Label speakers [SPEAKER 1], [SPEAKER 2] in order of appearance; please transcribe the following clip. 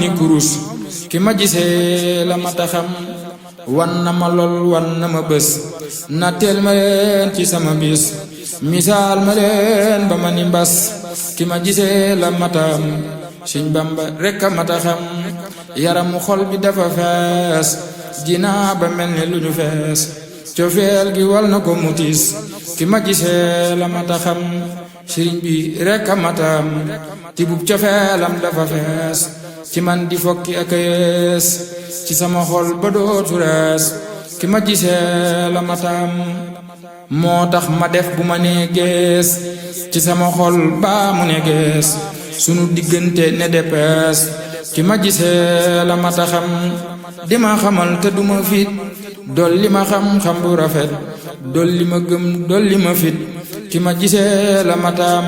[SPEAKER 1] ni kurus ki ma gisee la mata xam wan na ma lool wan na ma bés natteel ma leen ci sama bis misaal ma leen ba ma ni mbas ki ma gisee la matam Sëñ Bamba rekk a mata xam yaramu xol bi dafa fees jinaa ba mel ni lu ñu fees cofeel gi wal na ko mutis ki ma gisee la mata xam sëriñ bi rekk a matam tibub cofeelam dafa fees ci man di fokki ak yees ci sama xol ba dootu rees ki ma gisee la matam moo tax ma def bu ma nee gees ci sama xol baa mu ne gees sunu diggante ne depees ki ma gisee la mata xam di ma xamal te duma fit dolli ma xam-xam bu rafet dolli ma gëm dolli ma fit ki ma gisee la matam